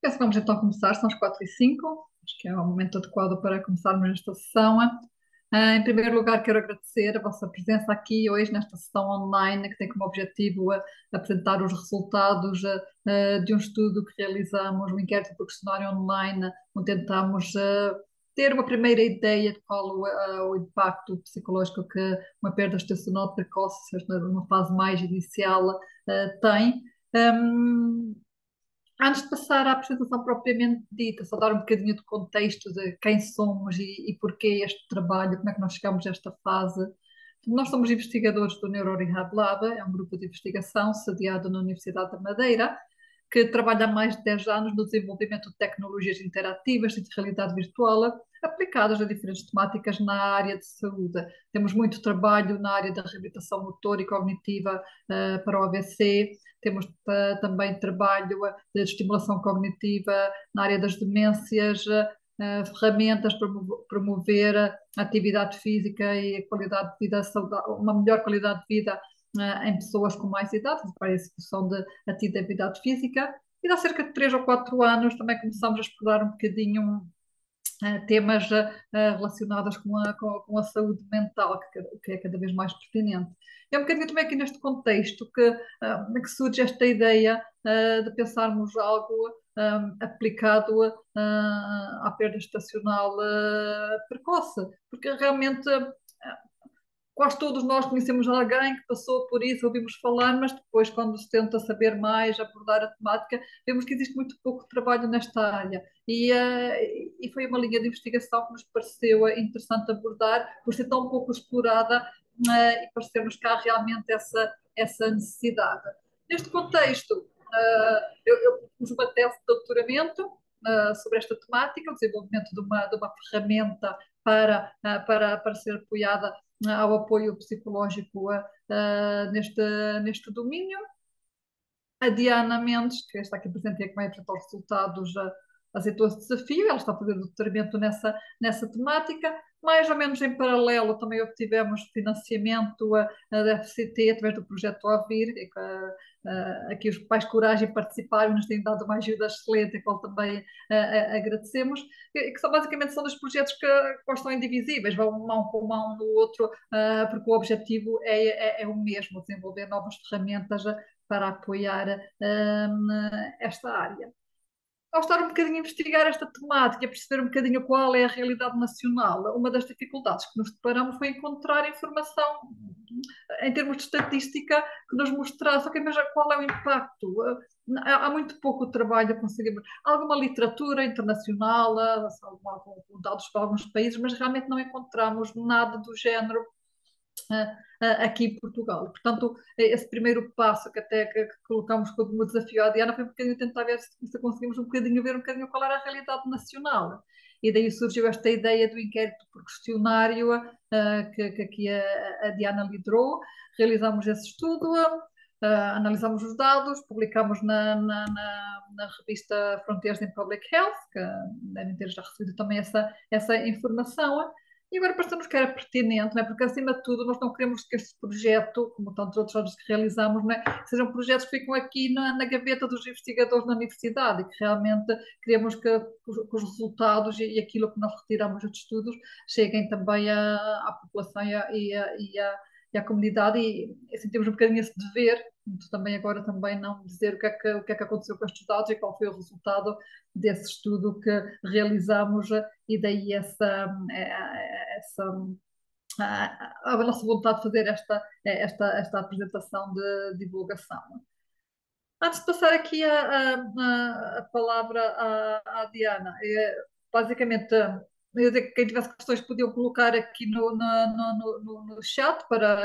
Penso que vamos então começar, são as 4h05. Acho que é o momento adequado para começarmos esta sessão. Em primeiro lugar, quero agradecer a vossa presença aqui hoje nesta sessão online, que tem como objetivo apresentar os resultados de um estudo que realizamos, um inquérito por questionário online, onde tentamos ter uma primeira ideia de qual o impacto psicológico que uma perda estacional precoce, numa fase mais inicial, tem. Um, Antes de passar à apresentação propriamente dita, só dar um bocadinho de contexto de quem somos e porquê este trabalho, como é que nós chegamos a esta fase. Nós somos investigadores do Neuro Rehab Lab, é um grupo de investigação sediado na Universidade da Madeira, que trabalha há mais de 10 anos no desenvolvimento de tecnologias interativas e de realidade virtual aplicadas a diferentes temáticas na área de saúde. Temos muito trabalho na área da reabilitação motora e cognitiva para o AVC, temos também trabalho de estimulação cognitiva na área das demências, ferramentas para promover a atividade física e a qualidade de vida saudável, uma melhor qualidade de vida em pessoas com mais idade, para a execução de atividade física. E há cerca de 3 ou 4 anos também começamos a explorar um bocadinho temas relacionados com a saúde mental, que é cada vez mais pertinente. É um bocadinho também aqui neste contexto que surge esta ideia de pensarmos algo aplicado à perda estacional precoce, porque realmente quase todos nós conhecemos alguém que passou por isso, ouvimos falar, mas depois, quando se tenta saber mais, abordar a temática, vemos que existe muito pouco trabalho nesta área. E foi uma linha de investigação que nos pareceu interessante abordar, por ser tão pouco explorada e parecer-nos que há realmente essa necessidade. Neste contexto, eu propus uma tese de doutoramento sobre esta temática, o desenvolvimento de uma ferramenta para ser apoiada ao apoio psicológico neste domínio. A Diana Mendes, que está aqui presente e é que vai apresentar os resultados, aceitou esse desafio, ela está a fazer doutoramento nessa temática. Mais ou menos em paralelo, também obtivemos financiamento da FCT através do projeto OVIR, aqui os Pais Coragem participaram, nos têm dado uma ajuda excelente, a qual também agradecemos, que são basicamente são dos projetos que estão indivisíveis, vão mão com mão no outro, porque o objetivo é o mesmo, desenvolver novas ferramentas para apoiar esta área. Ao estar um bocadinho a investigar esta temática, a perceber um bocadinho qual é a realidade nacional, uma das dificuldades que nos deparamos foi encontrar informação em termos de estatística que nos mostrasse, ok, mas qual é o impacto? Há muito pouco trabalho a conseguir. Há alguma literatura internacional, com dados para alguns países, mas realmente não encontramos nada do género aqui em Portugal. Portanto, esse primeiro passo que colocamos como desafio à Diana foi um bocadinho tentar ver se conseguimos ver um bocadinho qual era a realidade nacional. E daí surgiu esta ideia do inquérito por questionário que aqui a Diana liderou. Realizamos esse estudo, analisamos os dados, publicamos na revista Frontiers in Public Health, que devem ter já recebido também essa informação. E agora parecemos que era pertinente, não é? Porque acima de tudo nós não queremos que este projeto, como tantos outros que realizamos, não é? Sejam projetos que ficam aqui na gaveta dos investigadores na universidade e que realmente queremos que os resultados e aquilo que nós retiramos dos estudos cheguem também à população e à comunidade e sentimos um bocadinho esse dever, também agora também não dizer o que é que aconteceu com estes dados e qual foi o resultado desse estudo que realizamos e daí essa a nossa vontade de fazer esta apresentação de divulgação. Antes de passar aqui a palavra à Diana, basicamente, eu ia dizer que quem tivesse questões podiam colocar aqui no chat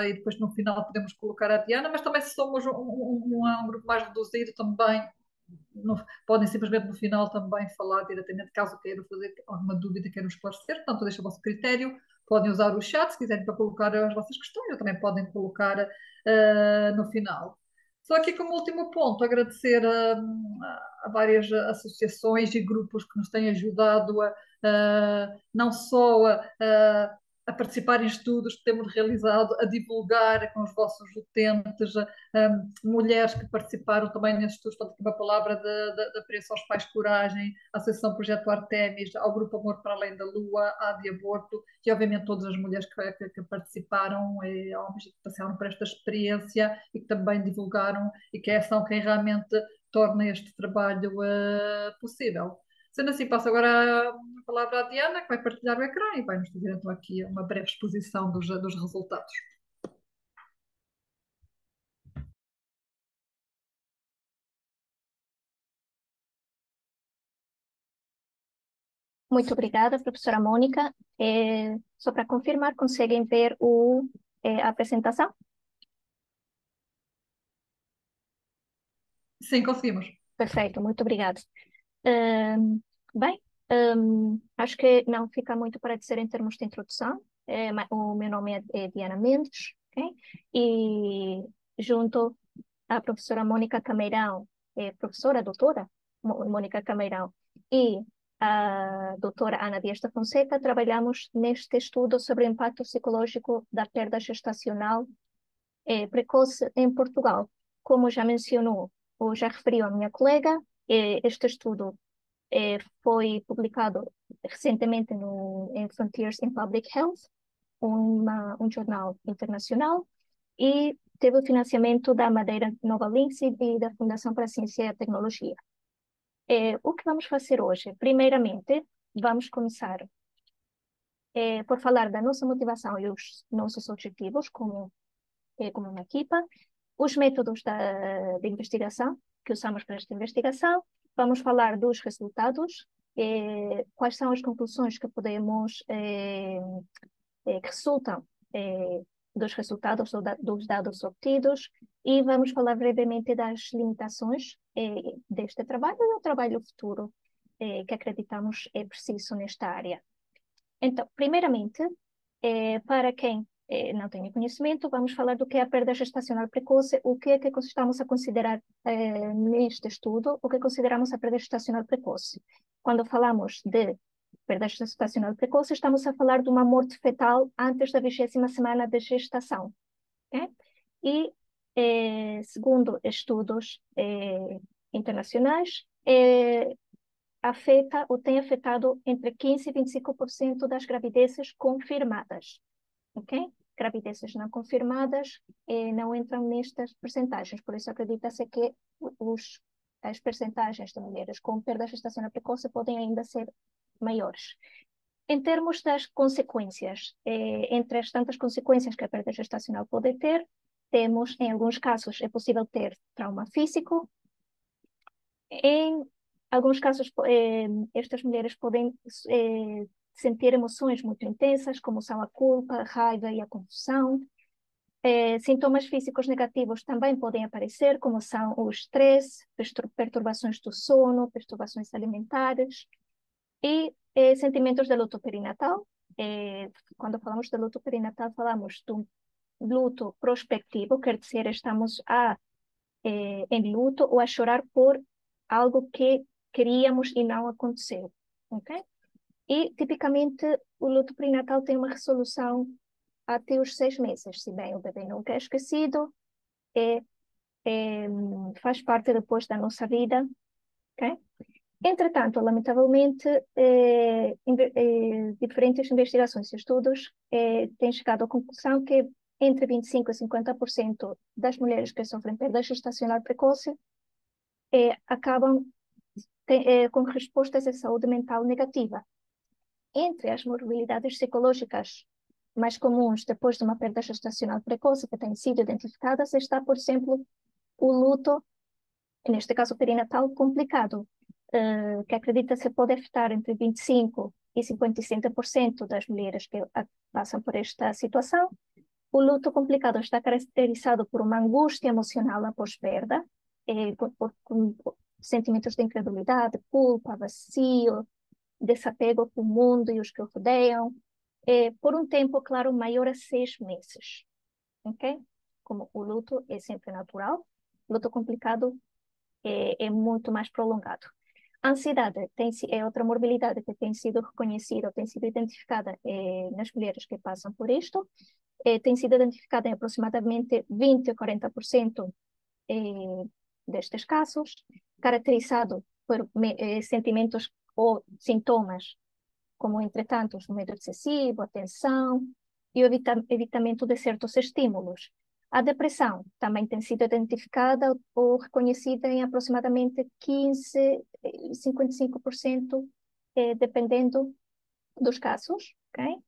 e depois no final podemos colocar a Diana, mas também se somos um grupo mais reduzido também podem simplesmente no final também falar diretamente, caso queiram fazer alguma dúvida, queiram esclarecer, portanto deixa o vosso critério, podem usar o chat se quiserem para colocar as vossas questões, ou também podem colocar no final. Só aqui como último ponto, agradecer a várias associações e grupos que nos têm ajudado não só a participar em estudos que temos realizado, a divulgar com os vossos utentes, mulheres que participaram também nesses estudos, portanto, aqui uma palavra de apreço aos pais Coragem, à Associação Projeto Artemis, ao Grupo Amor para Além da Lua, à de Aborto, e obviamente todas as mulheres que participaram e homens que passaram por esta experiência e que também divulgaram e que são quem realmente torna este trabalho possível. Sendo assim, passo agora a palavra à Diana, que vai partilhar o ecrã e vai nos fazer então aqui uma breve exposição dos resultados. Muito obrigada, professora Mônica. Só para confirmar, conseguem ver a apresentação? Sim, conseguimos. Perfeito, muito obrigada. Bem, acho que não fica muito para dizer em termos de introdução. O meu nome é Diana Mendes, ok? E junto à professora Mônica Cameirão, professora, doutora Mônica Cameirão, e a doutora Ana Dias da Fonseca, trabalhamos neste estudo sobre o impacto psicológico da perda gestacional precoce em Portugal. Como já mencionou, ou já referiu a minha colega, este estudo foi publicado recentemente em Frontiers in Public Health, um jornal internacional, e teve o financiamento da Madeira Nova Lindsay e da Fundação para a Ciência e a Tecnologia. O que vamos fazer hoje? Primeiramente, vamos começar por falar da nossa motivação e os nossos objetivos como uma equipa, os métodos de investigação que usamos para esta investigação, vamos falar dos resultados, quais são as conclusões que podemos, que resultam dos resultados dos dados obtidos, e vamos falar brevemente das limitações deste trabalho e do trabalho futuro que acreditamos é preciso nesta área. Então, primeiramente, para quem não tem conhecimento, vamos falar do que é a perda gestacional precoce, o que é que estamos a considerar neste estudo, o que consideramos a perda gestacional precoce. Quando falamos de perda gestacional precoce, estamos a falar de uma morte fetal antes da 20ª semana de gestação. Okay? E, segundo estudos internacionais, afeta ou tem afetado entre 15% e 25% das gravidezes confirmadas. Ok? Gravidezes não confirmadas não entram nestas percentagens, por isso acredita-se que as percentagens de mulheres com perda gestacional precoce podem ainda ser maiores. Em termos das consequências, entre as tantas consequências que a perda gestacional pode ter, temos, em alguns casos, é possível ter trauma físico. Em alguns casos, estas mulheres podem sentir emoções muito intensas, como são a culpa, a raiva e a confusão. Sintomas físicos negativos também podem aparecer, como são o estresse, perturbações do sono, perturbações alimentares e sentimentos de luto perinatal. Quando falamos de luto perinatal, falamos de um luto prospectivo, quer dizer, estamos em luto ou a chorar por algo que queríamos e não aconteceu, ok? E, tipicamente, o luto perinatal tem uma resolução até os 6 meses, se bem o bebê nunca é esquecido, faz parte depois da nossa vida, ok? Entretanto, lamentavelmente, diferentes investigações e estudos têm chegado à conclusão que entre 25% e 50% das mulheres que sofrem perda gestacional precoce acabam com respostas de saúde mental negativa. Entre as morbilidades psicológicas mais comuns depois de uma perda gestacional precoce que têm sido identificadas está, por exemplo, o luto, neste caso perinatal, complicado, que acredita-se pode afetar entre 25% e 50% das mulheres que passam por esta situação. O luto complicado está caracterizado por uma angústia emocional após perda, com sentimentos de incredulidade, culpa, vazio, desapego com o mundo e os que o rodeiam, por um tempo, claro, maior a 6 meses. Ok? Como o luto é sempre natural, o luto complicado é muito mais prolongado. A ansiedade é outra morbilidade que tem sido reconhecida, ou tem sido identificada nas mulheres que passam por isto. Tem sido identificada em aproximadamente 20 a 40% destes casos, caracterizado por sentimentos ou sintomas como, entretanto, o medo excessivo, a tensão e o evitamento de certos estímulos. A depressão também tem sido identificada ou reconhecida em aproximadamente 15, 55%, dependendo dos casos, ok?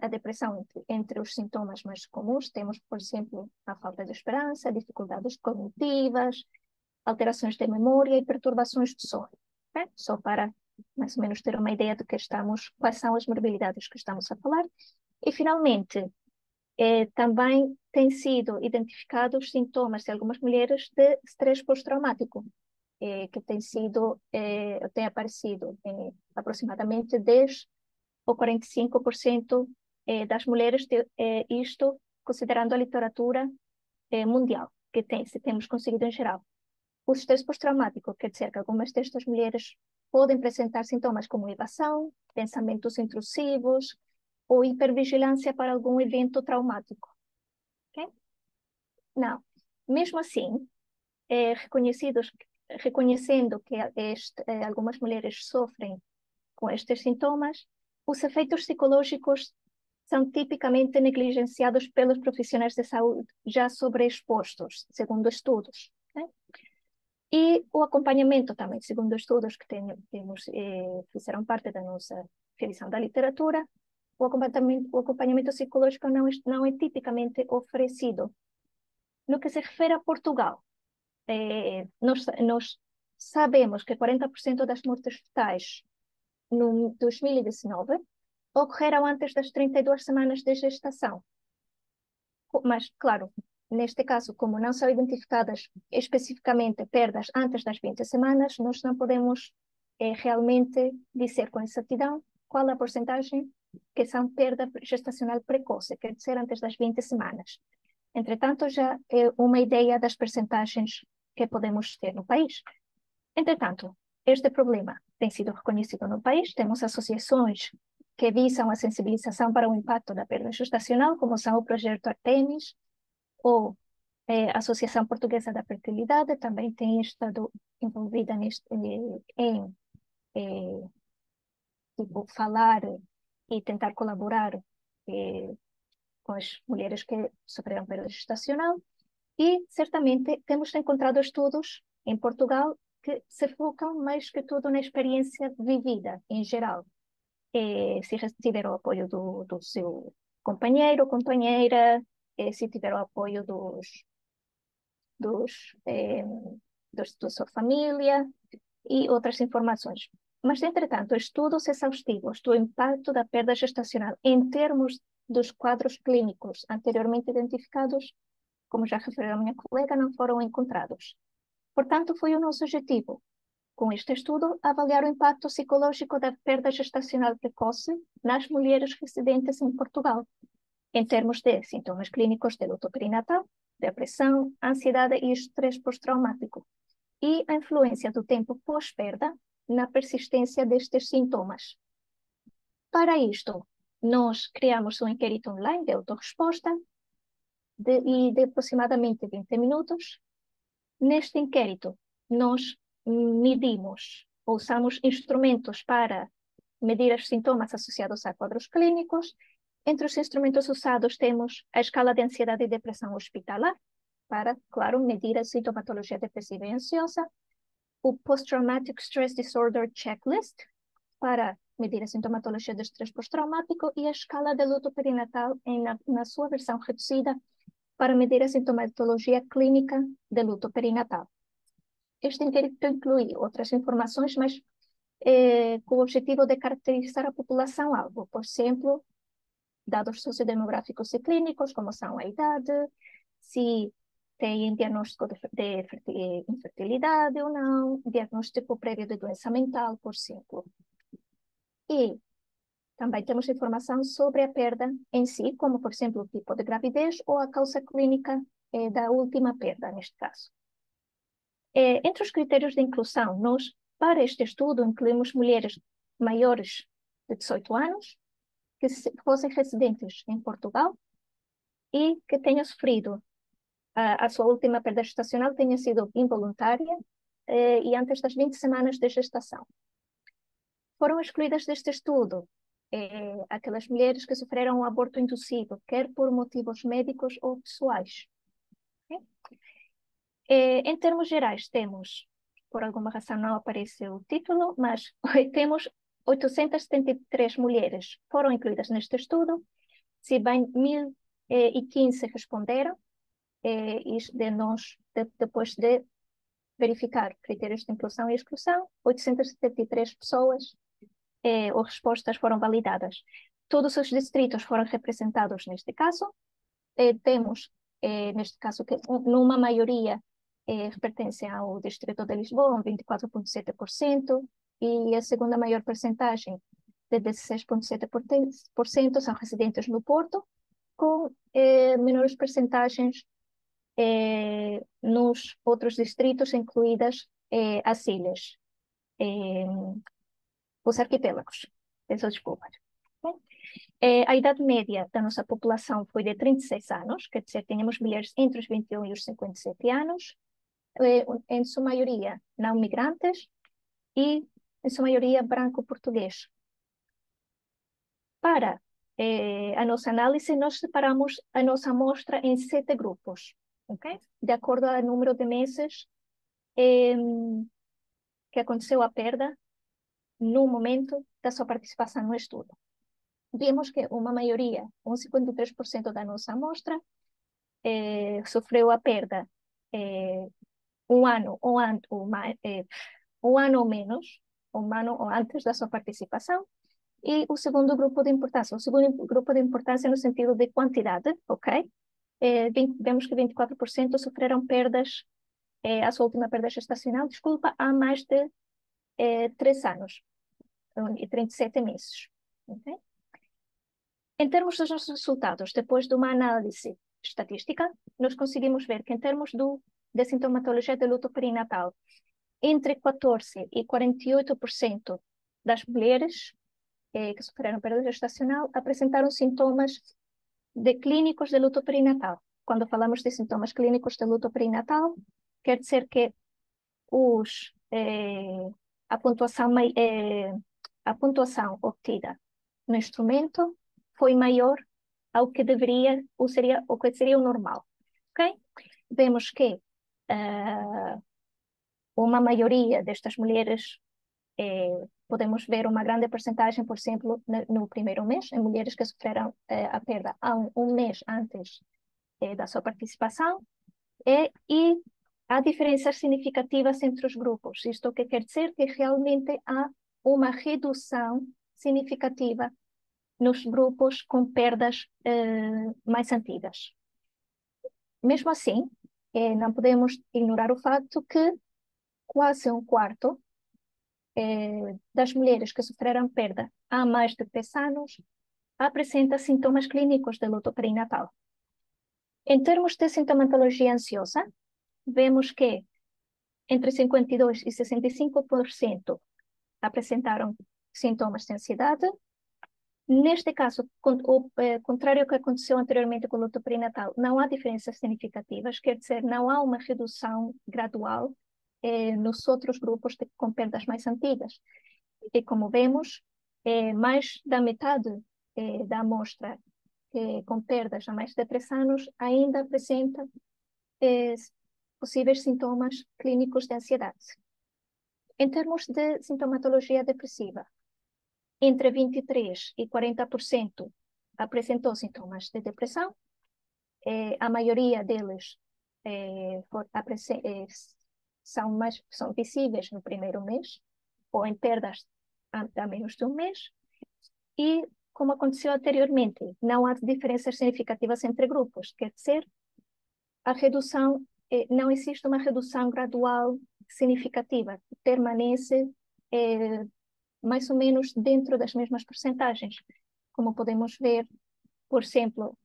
A depressão, entre os sintomas mais comuns, temos, por exemplo, a falta de esperança, dificuldades cognitivas, alterações de memória e perturbações de sono, ok? Só para mais ou menos ter uma ideia de quais são as morbilidades que estamos a falar. E, finalmente, também têm sido identificados sintomas de algumas mulheres de estresse pós-traumático, que tem aparecido em aproximadamente 10 ou 45% das mulheres, isto considerando a literatura mundial, se temos conseguido em geral. O estresse pós-traumático quer dizer que algumas destas mulheres podem apresentar sintomas como evasão, pensamentos intrusivos ou hipervigilância para algum evento traumático. Okay? Não. Mesmo assim, reconhecendo que algumas mulheres sofrem com estes sintomas, os efeitos psicológicos são tipicamente negligenciados pelos profissionais de saúde já sobreexpostos, segundo estudos. Né? E o acompanhamento também, segundo estudos que fizeram parte da nossa revisão da literatura, o acompanhamento psicológico não é tipicamente oferecido. No que se refere a Portugal, nós sabemos que 40% das mortes fetais no 2019 ocorreram antes das 32 semanas de gestação. Mas, claro, neste caso, como não são identificadas especificamente perdas antes das 20 semanas, nós não podemos realmente dizer com exatidão qual a porcentagem que são perda gestacional precoce, quer dizer, antes das 20 semanas. Entretanto, já é uma ideia das percentagens que podemos ter no país. Entretanto, este problema tem sido reconhecido no país, temos associações que visam a sensibilização para o impacto da perda gestacional, como são o Projeto Artemis, ou a Associação Portuguesa da Fertilidade, também tem estado envolvida em tipo, falar e tentar colaborar com as mulheres que sofreram perda gestacional. E, certamente, temos encontrado estudos em Portugal que se focam mais que tudo na experiência vivida, em geral. Se tiver o apoio do seu companheiro ou companheira, se tiver o apoio da sua família e outras informações. Mas, entretanto, estudos exaustivos do impacto da perda gestacional em termos dos quadros clínicos anteriormente identificados, como já referiu a minha colega, não foram encontrados. Portanto, foi o nosso objetivo, com este estudo, avaliar o impacto psicológico da perda gestacional precoce nas mulheres residentes em Portugal, em termos de sintomas clínicos de luto perinatal, depressão, ansiedade e estresse pós-traumático, e a influência do tempo pós-perda na persistência destes sintomas. Para isto, nós criamos um inquérito online de autorresposta de aproximadamente 20 minutos. Neste inquérito, nós usamos instrumentos para medir os sintomas associados a quadros clínicos. Entre os instrumentos usados temos a escala de ansiedade e depressão hospitalar, para, claro, medir a sintomatologia depressiva e ansiosa, o Post-Traumatic Stress Disorder Checklist, para medir a sintomatologia de estresse pós-traumático, e a escala de luto perinatal na sua versão reduzida, para medir a sintomatologia clínica de luto perinatal. Este inquérito inclui outras informações, mas com o objetivo de caracterizar a população-alvo, por exemplo, dados sociodemográficos e clínicos, como são a idade, se tem diagnóstico de infertilidade ou não, diagnóstico prévio de doença mental, por exemplo. E também temos informação sobre a perda em si, como, por exemplo, o tipo de gravidez ou a causa clínica da última perda, neste caso. Entre os critérios de inclusão, nós Para este estudo, incluímos mulheres maiores de 18 anos, que fossem residentes em Portugal e que tenham sofrido a sua última perda gestacional tenha sido involuntária e antes das 20 semanas de gestação. Foram excluídas deste estudo aquelas mulheres que sofreram um aborto induzido, quer por motivos médicos ou pessoais. Okay? Em termos gerais, temos, por alguma razão não aparece o título, mas temos 873 mulheres foram incluídas neste estudo, se bem 1.015 responderam, depois de verificar critérios de inclusão e exclusão, 873 pessoas ou respostas foram validadas. Todos os distritos foram representados neste caso. Temos, neste caso, que numa maioria pertencem ao Distrito de Lisboa, 24,7%, e a segunda maior percentagem, de 16,7%, são residentes no Porto, com menores percentagens nos outros distritos, incluídas as ilhas, os arquipélagos. Peço desculpas. A idade média da nossa população foi de 36 anos, quer dizer, tínhamos mulheres entre os 21 e os 57 anos, em sua maioria não migrantes e, em sua maioria, branco-português. Para a nossa análise, nós separamos a nossa amostra em 7 grupos, okay? De acordo ao número de meses que aconteceu a perda no momento da sua participação no estudo. Vimos que uma maioria, 53% da nossa amostra, sofreu a perda um ano ou menos, um ano ou antes da sua participação. E o segundo grupo de importância no sentido de quantidade, ok? Vemos que 24% sofreram perdas, a sua última perda gestacional, desculpa, há mais de 3 anos e 37 meses. Okay? Em termos dos nossos resultados, depois de uma análise estatística, nós conseguimos ver que em termos da sintomatologia de luto perinatal, entre 14% e 48% das mulheres que sofreram perda gestacional apresentaram sintomas clínicos de luto perinatal. Quando falamos de sintomas clínicos de luto perinatal, quer dizer que a pontuação obtida no instrumento foi maior ao que deveria, ou que seria o normal. Okay? Vemos que uma maioria destas mulheres, podemos ver uma grande percentagem, por exemplo, no primeiro mês, em mulheres que sofreram a perda há um mês antes da sua participação, e há diferenças significativas entre os grupos. Isto que quer dizer que realmente há uma redução significativa nos grupos com perdas mais antigas. Mesmo assim, não podemos ignorar o facto que quase um quarto das mulheres que sofreram perda há mais de 3 anos apresenta sintomas clínicos de luto perinatal. Em termos de sintomatologia ansiosa, vemos que entre 52% e 65% apresentaram sintomas de ansiedade. Neste caso, contrário ao que aconteceu anteriormente com o luto perinatal, não há diferenças significativas, quer dizer, não há uma redução gradual nos outros grupos com perdas mais antigas. E como vemos, mais da metade da amostra com perdas há mais de 3 anos ainda apresenta possíveis sintomas clínicos de ansiedade. Em termos de sintomatologia depressiva, entre 23% e 40% apresentou sintomas de depressão. A maioria deles são visíveis no primeiro mês, ou em perdas há menos de um mês. E, como aconteceu anteriormente, não há diferenças significativas entre grupos, quer dizer, não existe uma redução gradual significativa, permanece mais ou menos dentro das mesmas percentagens, como podemos ver, por exemplo,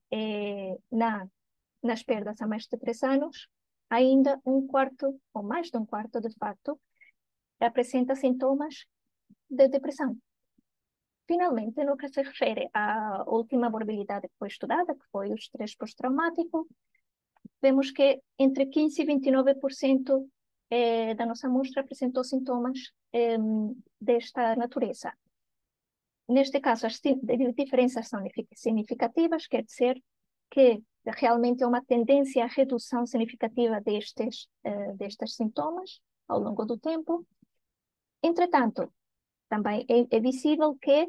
nas perdas há mais de 3 anos, ainda um quarto, ou mais de um quarto, de facto, apresenta sintomas de depressão. Finalmente, no que se refere à última morbilidade que foi estudada, que foi o estresse pós-traumático, vemos que entre 15% e 29% da nossa amostra apresentou sintomas desta natureza. Neste caso, as diferenças são significativas, quer dizer que realmente é uma tendência à redução significativa destes sintomas ao longo do tempo. Entretanto, também é visível que,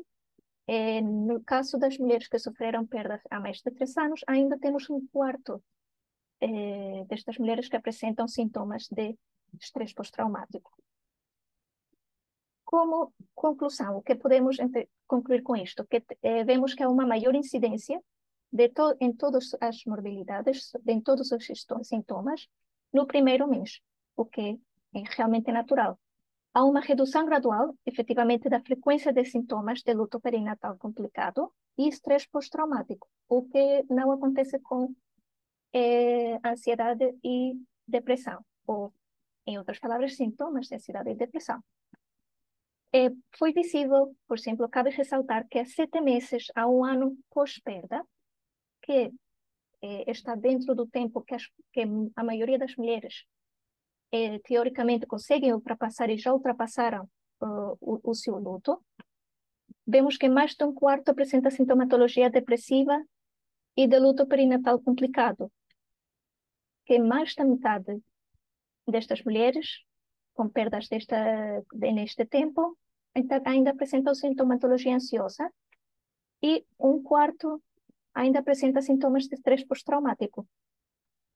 no caso das mulheres que sofreram perda há mais de 3 anos, ainda temos um quarto destas mulheres que apresentam sintomas de estresse pós-traumático. Como conclusão, o que podemos concluir com isto? Que vemos que há uma maior incidência em todas as morbilidades, em todos os sintomas, no primeiro mês, o que é realmente natural. Há uma redução gradual, efetivamente, da frequência de sintomas de luto perinatal complicado e estresse pós-traumático, o que não acontece com ansiedade e depressão, ou, em outras palavras, sintomas de ansiedade e depressão. Foi visível, por exemplo, cabe ressaltar que há 7 meses a 1 ano pós-perda, que está dentro do tempo que a maioria das mulheres teoricamente conseguem ultrapassar e já ultrapassaram o seu luto, vemos que mais de um quarto apresenta sintomatologia depressiva e de luto perinatal complicado, que mais da metade destas mulheres com perdas neste tempo ainda apresentam sintomatologia ansiosa e um quarto ainda apresenta sintomas de estresse pós-traumático.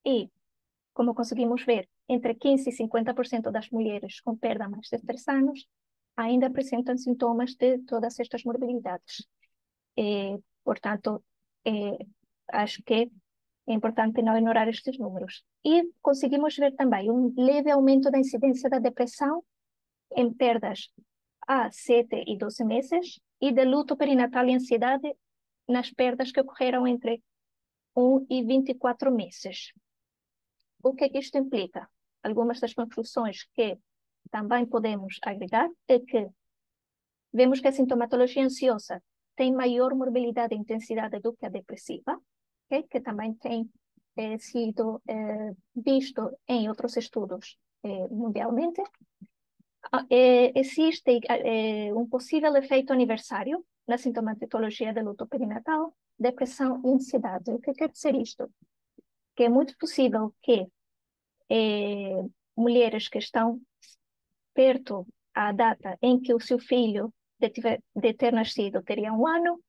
E, como conseguimos ver, entre 15% e 50% das mulheres com perda há mais de 3 anos ainda apresentam sintomas de todas estas morbilidades. Portanto, acho que é importante não ignorar estes números. E conseguimos ver também um leve aumento da incidência da depressão em perdas há 7 e 12 meses e de luto perinatal e ansiedade nas perdas que ocorreram entre 1 e 24 meses. O que isto implica? Algumas das conclusões que também podemos agregar é que vemos que a sintomatologia ansiosa tem maior morbilidade e intensidade do que a depressiva, okay? Que também tem sido visto em outros estudos mundialmente. Existe um possível efeito aniversário na sintomatologia de luto perinatal, depressão e ansiedade. O que quer dizer isto? Que é muito possível que mulheres que estão perto à data em que o seu filho de ter nascido teria 1 ano,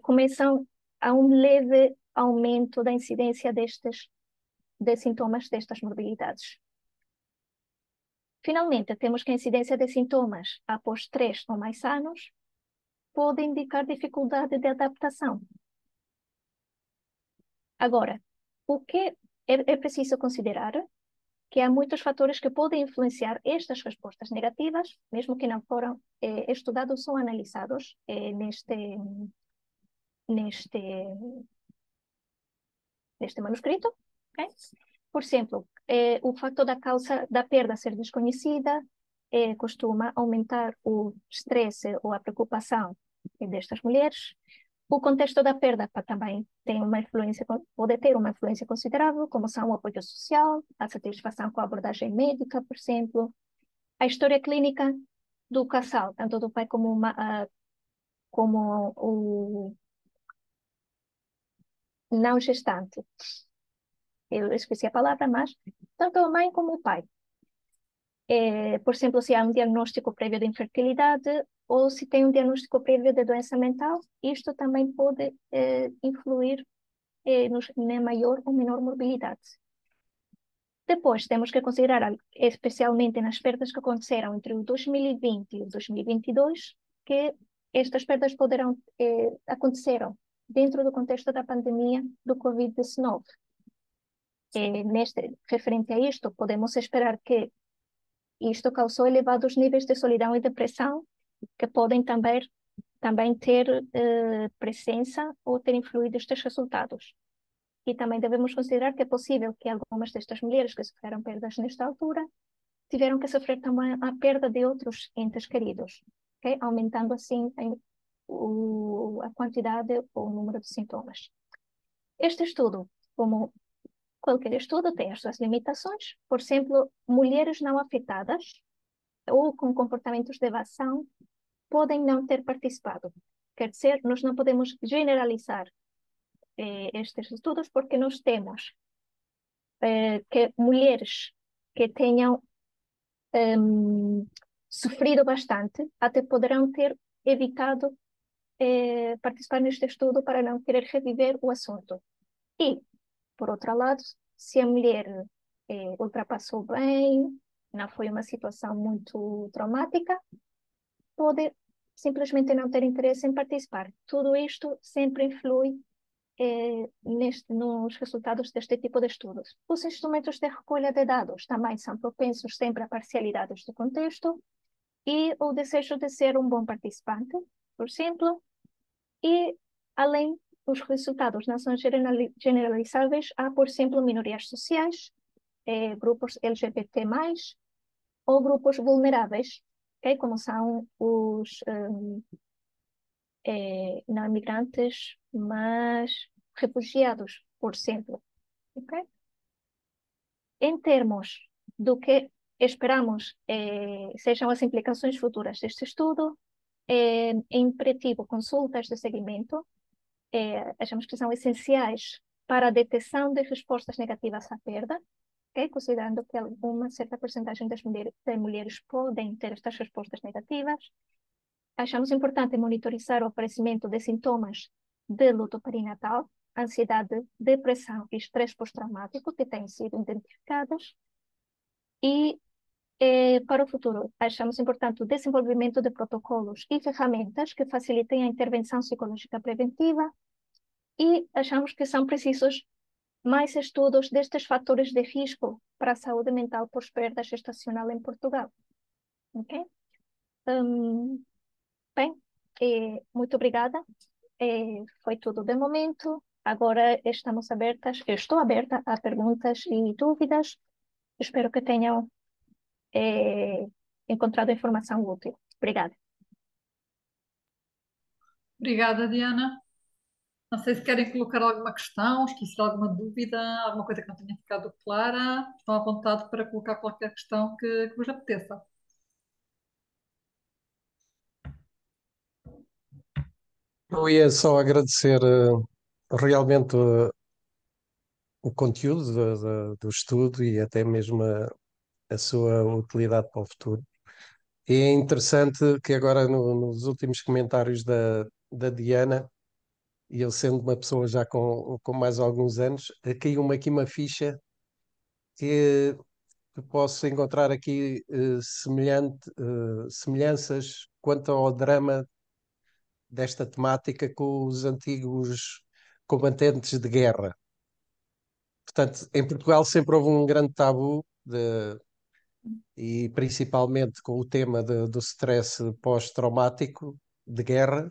começam a um leve aumento da incidência de sintomas destas morbilidades. Finalmente, temos que a incidência de sintomas após 3 ou mais anos pode indicar dificuldade de adaptação. Agora, o que é preciso considerar que há muitos fatores que podem influenciar estas respostas negativas, mesmo que não foram estudados ou analisados neste manuscrito. Okay? Por exemplo, o fator da causa da perda ser desconhecida costuma aumentar o estresse ou a preocupação destas mulheres. O contexto da perda também pode ter uma influência considerável, como são o apoio social, a satisfação com a abordagem médica, por exemplo, a história clínica do casal, tanto do pai como o não gestante. Eu esqueci a palavra, mas tanto a mãe como o pai. Por exemplo, se há um diagnóstico prévio de infertilidade ou se tem um diagnóstico prévio de doença mental, isto também pode influir na maior ou menor morbilidade. Depois, temos que considerar, especialmente nas perdas que aconteceram entre o 2020 e o 2022, que estas perdas aconteceram dentro do contexto da pandemia do Covid-19. Referente a isto, podemos esperar que isto causou elevados níveis de solidão e depressão, que podem também ter presença ou ter influído estes resultados. E também devemos considerar que é possível que algumas destas mulheres que sofreram perdas nesta altura tiveram que sofrer também a perda de outros entes queridos, ok? Aumentando assim a quantidade ou o número de sintomas. Este estudo, como qualquer estudo, tem as suas limitações. Por exemplo, mulheres não afetadas ou com comportamentos de evasão podem não ter participado. Quer dizer, nós não podemos generalizar estes estudos porque nós temos que mulheres que tenham sofrido bastante até poderão ter evitado participar neste estudo para não querer reviver o assunto. E, por outro lado, se a mulher ultrapassou bem, não foi uma situação muito traumática, pode simplesmente não ter interesse em participar. Tudo isto sempre influi nos resultados deste tipo de estudos. Os instrumentos de recolha de dados também são propensos sempre a parcialidades do contexto e o desejo de ser um bom participante, por exemplo, e além os resultados não são generalizáveis a, por exemplo, minorias sociais, grupos LGBT+, ou grupos vulneráveis, okay? Como são os não imigrantes, mas refugiados, por exemplo. Okay? Em termos do que esperamos sejam as implicações futuras deste estudo, é imperativo consultas de seguimento, achamos que são essenciais para a detecção de respostas negativas à perda, okay? Considerando que uma certa porcentagem das mulheres podem ter estas respostas negativas. Achamos importante monitorizar o aparecimento de sintomas de luto perinatal, ansiedade, depressão e estresse pós-traumático que têm sido identificados. E para o futuro, achamos importante o desenvolvimento de protocolos e ferramentas que facilitem a intervenção psicológica preventiva e achamos que são precisos mais estudos destes fatores de risco para a saúde mental pós-perda gestacional em Portugal. Ok? Hum, bem, muito obrigada. Foi tudo de momento. Agora estamos abertas, eu estou aberta a perguntas e dúvidas. Espero que tenham encontrado informação útil. Obrigada. Obrigada, Diana. Não sei se querem colocar alguma questão, esquecer alguma dúvida, alguma coisa que não tenha ficado clara. Estão à vontade para colocar qualquer questão que vos apeteça. Eu ia só agradecer realmente o conteúdo do estudo e até mesmo a sua utilidade para o futuro. E é interessante que agora nos últimos comentários da Diana, e eu sendo uma pessoa já com mais alguns anos, caiu-me aqui uma ficha que posso encontrar aqui semelhanças quanto ao drama desta temática com os antigos combatentes de guerra. Portanto, em Portugal sempre houve um grande tabu e principalmente com o tema do stress pós-traumático de guerra,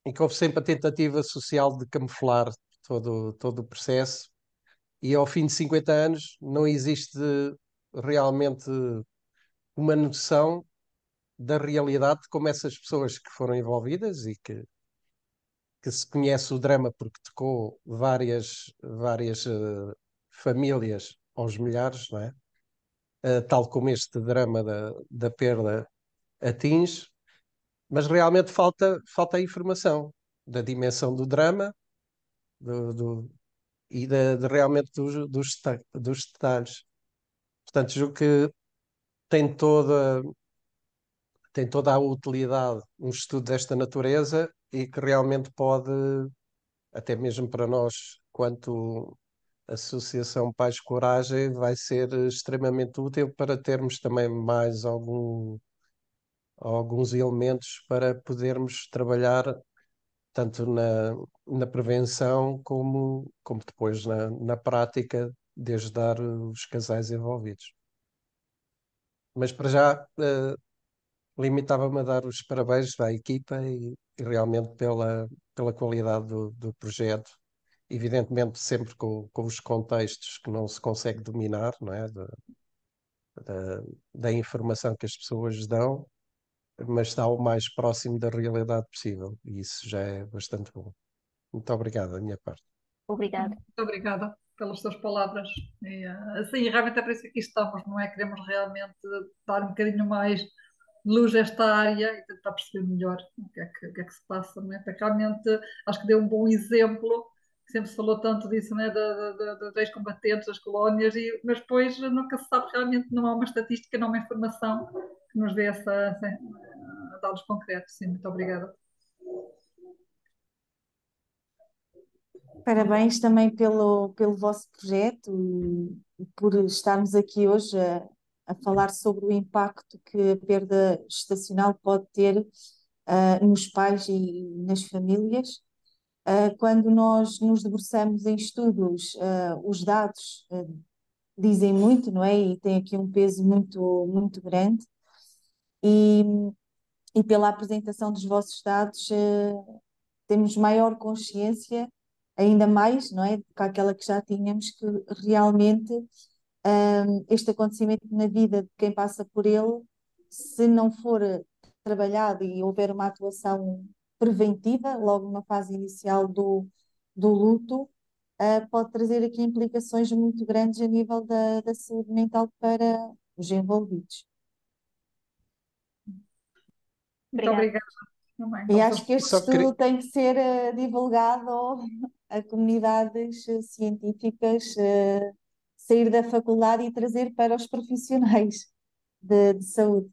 em que houve sempre a tentativa social de camuflar todo o processo e ao fim de 50 anos não existe realmente uma noção da realidade de como essas pessoas que foram envolvidas e que se conhece o drama porque tocou várias famílias aos milhares, não é? Tal como este drama da perda atinge, mas realmente falta a informação da dimensão do drama e realmente dos detalhes. Portanto, julgo que tem toda, tem toda a utilidade um estudo desta natureza e que realmente pode, até mesmo para nós, quanto Associação Pais Coragem, vai ser extremamente útil para termos também mais alguns elementos para podermos trabalhar tanto na prevenção como depois na prática de ajudar os casais envolvidos. Mas para já limitava-me a dar os parabéns à equipa e realmente pela qualidade do projeto evidentemente sempre com os contextos que não se consegue dominar, não é? Da, da informação que as pessoas dão, mas está o mais próximo da realidade possível, e isso já é bastante bom. Muito obrigado da minha parte. Obrigada. Muito obrigada pelas suas palavras. Assim, realmente é por isso que aqui estamos, não é? Queremos realmente dar um bocadinho mais de luz a esta área e tentar perceber melhor o que é que se passa, não é? Porque realmente acho que deu um bom exemplo, que sempre se falou tanto disso, não é? Dos ex-combatentes, das colónias, mas depois nunca se sabe realmente, não há uma estatística, não há uma informação que nos dê dados concretos. Sim, muito obrigada. Parabéns também pelo vosso projeto e por estarmos aqui hoje a falar sobre o impacto que a perda gestacional pode ter nos pais e nas famílias. Quando nós nos debruçamos em estudos, os dados dizem muito, não é? E tem aqui um peso muito, muito grande. E, e pela apresentação dos vossos dados, temos maior consciência, ainda mais, não é, do que aquela que já tínhamos, que realmente este acontecimento na vida de quem passa por ele, se não for trabalhado e houver uma atuação preventiva, logo na fase inicial do luto, pode trazer aqui implicações muito grandes a nível da saúde mental para os envolvidos. Muito Obrigada. obrigada também E pelas acho suas que este Só queria, estudo tem que ser divulgado a comunidades científicas, sair da faculdade e trazer para os profissionais de saúde.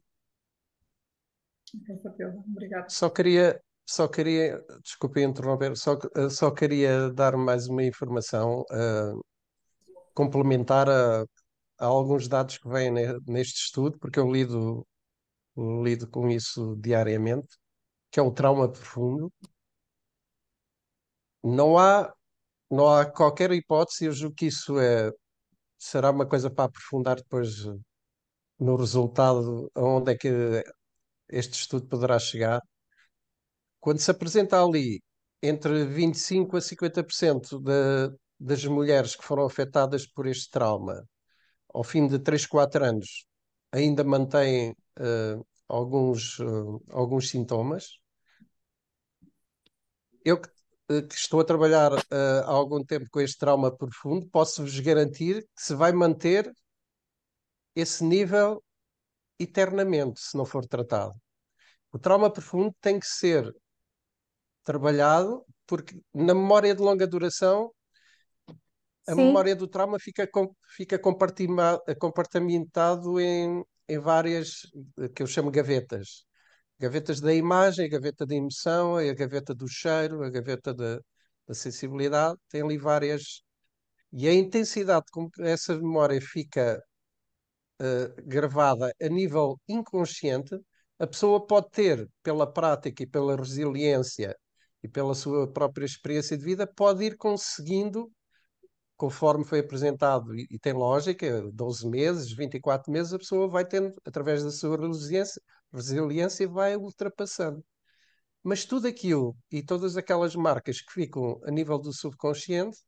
com certeza. Obrigada. só queria, desculpe interromper, só queria dar mais uma informação, complementar a alguns dados que vêm neste estudo, porque eu lido com isso diariamente, que é o trauma profundo. Não há, não há qualquer hipótese, eu julgo que isso será uma coisa para aprofundar depois no resultado, aonde é que este estudo poderá chegar. Quando se apresenta ali entre 25% a 50% das mulheres que foram afetadas por este trauma, ao fim de 3 4 anos, ainda mantêm alguns sintomas. Eu que estou a trabalhar há algum tempo com este trauma profundo, posso-vos garantir que se vai manter esse nível eternamente, se não for tratado. O trauma profundo tem que ser trabalhado, porque na memória de longa duração, a Sim, memória do trauma fica compartimentado em várias, que eu chamo gavetas. Gavetas da imagem, a gaveta da emoção, a gaveta do cheiro, a gaveta da sensibilidade. Tem ali várias. E a intensidade com que essa memória fica gravada a nível inconsciente, a pessoa pode ter, pela prática e pela resiliência e pela sua própria experiência de vida, pode ir conseguindo, conforme foi apresentado, e tem lógica, 12 meses, 24 meses, a pessoa vai tendo, através da sua resiliência vai ultrapassando. Mas tudo aquilo e todas aquelas marcas que ficam a nível do subconsciente,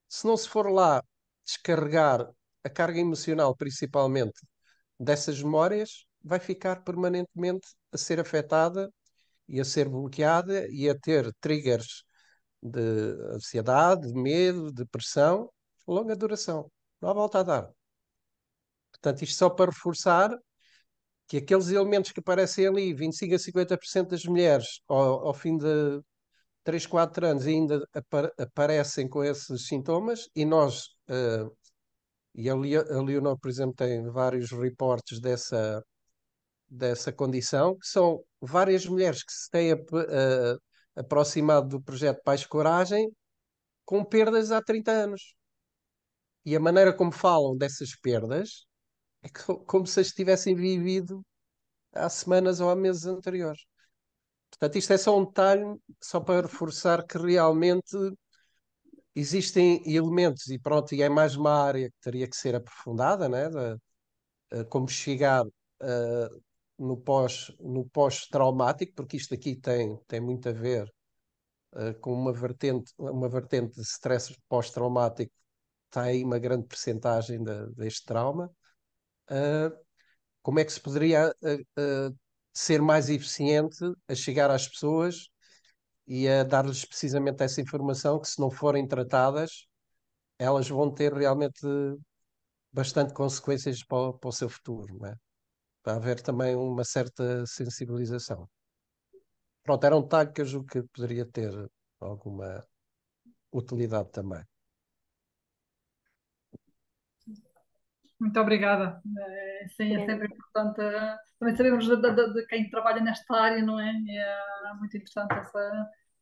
se não se for lá descarregar a carga emocional, principalmente dessas memórias, vai ficar permanentemente a ser afetada e a ser bloqueada e a ter triggers de ansiedade, de medo, depressão, longa duração. Não há volta a dar. Portanto, isto só para reforçar que aqueles elementos que aparecem ali, 25 a 50% das mulheres, ao fim de 3 4 anos, ainda aparecem com esses sintomas, e nós, e a Leonor, por exemplo, tem vários reportes dessa condição, que são várias mulheres que se têm aproximado do projeto Pais Coragem com perdas há 30 anos. E a maneira como falam dessas perdas é como se as tivessem vivido há semanas ou há meses anteriores. Portanto, isto é só um detalhe, só para reforçar que realmente existem elementos, e pronto, e é mais uma área que teria que ser aprofundada, né? Como chegar no pós-traumático, porque isto aqui tem muito a ver com uma vertente de stress pós-traumático, tem uma grande percentagem deste trauma. Como é que se poderia ser mais eficiente a chegar às pessoas e a dar-lhes precisamente essa informação que, se não forem tratadas, elas vão ter realmente bastante consequências para o seu futuro, não é? Para haver também uma certa sensibilização. Pronto, era um detalhe que eu julgo que poderia ter alguma utilidade também. Muito obrigada. Sim, é sempre importante também sabermos de quem trabalha nesta área, não é? E é muito interessante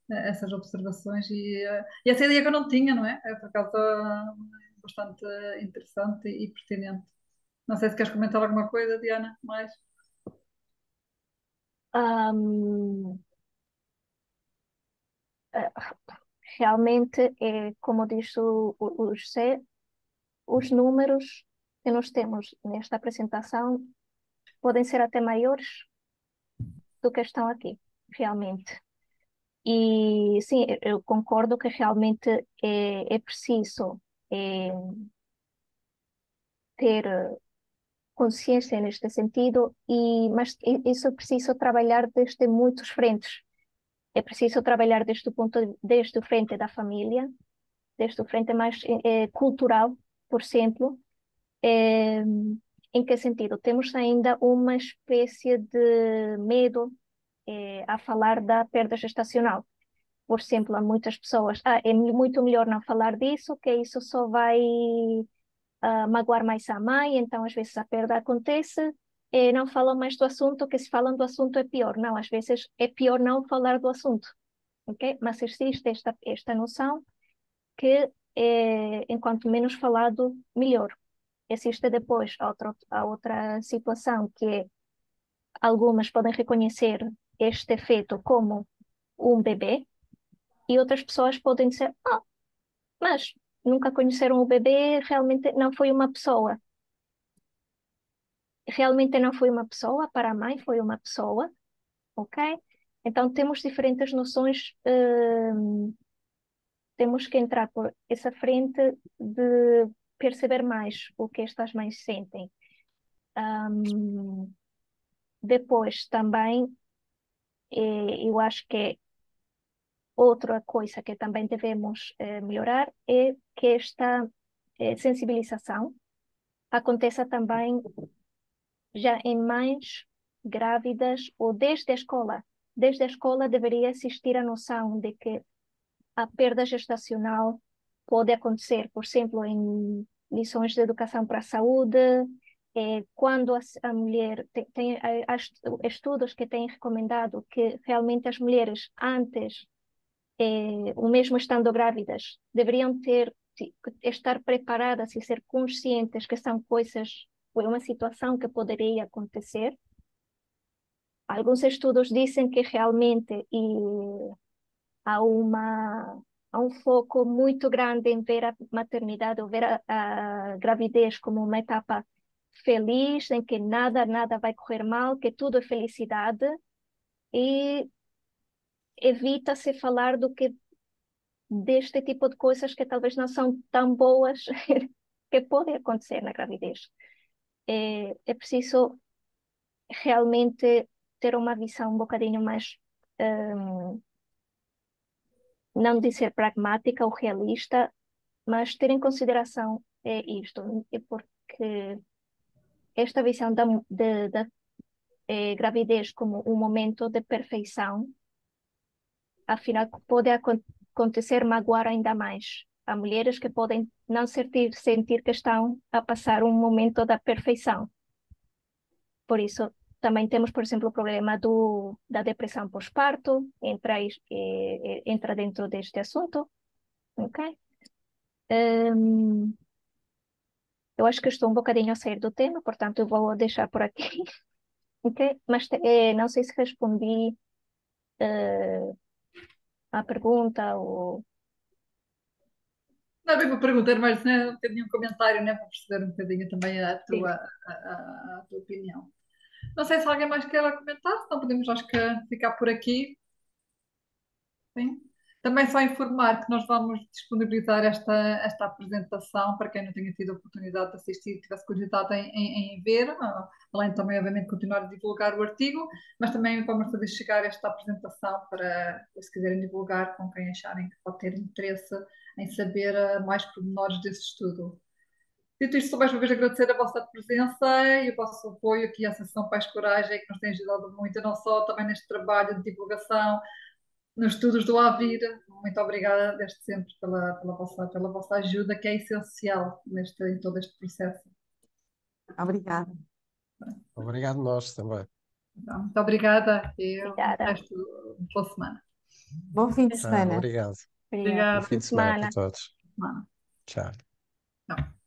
essas observações e essa ideia que eu não tinha, não é? É por acaso bastante interessante e pertinente. Não sei se queres comentar alguma coisa, Diana, mais. Ahm, ah, Realmente, como diz o José, os números que nós temos nesta apresentação podem ser até maiores do que estão aqui, realmente. E sim, eu concordo que realmente é preciso é, ter consciência neste sentido, mas isso é preciso trabalhar desde muitos frentes. É preciso trabalhar desde o frente da família, desde o frente mais cultural, por exemplo. Eh, em que sentido? Temos ainda uma espécie de medo a falar da perda gestacional. Por exemplo, há muitas pessoas, é muito melhor não falar disso, que isso só vai magoar mais a mãe, então às vezes a perda acontece, não falam mais do assunto, que se falam do assunto é pior. Não, às vezes é pior não falar do assunto, ok? Mas existe esta noção que enquanto menos falado, melhor. Existe depois a outra situação, que é algumas podem reconhecer este efeito como um bebê, e outras pessoas podem dizer, mas nunca conheceram o bebê, realmente não foi uma pessoa. Realmente não foi uma pessoa, para a mãe foi uma pessoa, ok? Então temos diferentes noções, temos que entrar por essa frente de perceber mais o que estas mães sentem. Depois também, eu acho que outra coisa que também devemos melhorar é que esta sensibilização aconteça também já em mães grávidas ou desde a escola. Desde a escola deveria existir a noção de que a perda gestacional pode acontecer, por exemplo, em lições de educação para a saúde, quando a mulher há estudos que têm recomendado que realmente as mulheres antes, ou mesmo estando grávidas, deveriam estar preparadas e ser conscientes que são coisas, ou é uma situação que poderia acontecer. Alguns estudos dizem que realmente há há um foco muito grande em ver a maternidade ou ver a gravidez como uma etapa feliz, em que nada vai correr mal, que tudo é felicidade, e evita-se falar do que deste tipo de coisas que talvez não são tão boas que podem acontecer na gravidez. É preciso realmente ter uma visão um bocadinho mais, não de ser pragmática ou realista, mas ter em consideração isto, porque esta visão da gravidez como um momento de perfeição, afinal, pode acontecer magoar ainda mais. Há mulheres que podem não sentir que estão a passar um momento da perfeição. Por isso, também temos, por exemplo, o problema da depressão pós-parto, entra dentro deste assunto, ok? Eu acho que estou um bocadinho a sair do tema, portanto, eu vou deixar por aqui, ok? Mas não sei se respondi à pergunta ou... Não, bem para perguntar, mas né, um bocadinho um comentário, né, para perceber um bocadinho também Sim. a tua opinião. Não sei se alguém mais quer comentar, senão podemos, acho que, ficar por aqui. Sim? Também só informar que nós vamos disponibilizar esta apresentação para quem não tenha tido a oportunidade de assistir e tivesse curiosidade em ver, além também, obviamente, continuar a divulgar o artigo, mas também vamos fazer chegar esta apresentação para, se quiserem divulgar com quem acharem que pode ter interesse em saber mais pormenores desse estudo. Dito isto, só mais uma vez agradecer a vossa presença e o vosso apoio aqui à Associação Pais Coragem, que nos tem ajudado muito, não só também neste trabalho de divulgação, nos estudos do AVIR. Muito obrigada desde sempre pela vossa ajuda, que é essencial em todo este processo. Obrigada. Obrigado nós também. Então, muito obrigada e o Obrigada. resto de boa semana. Bom fim de Tchau, semana. obrigado. Obrigada. Bom fim de semana para todos. Semana. Tchau. Tchau.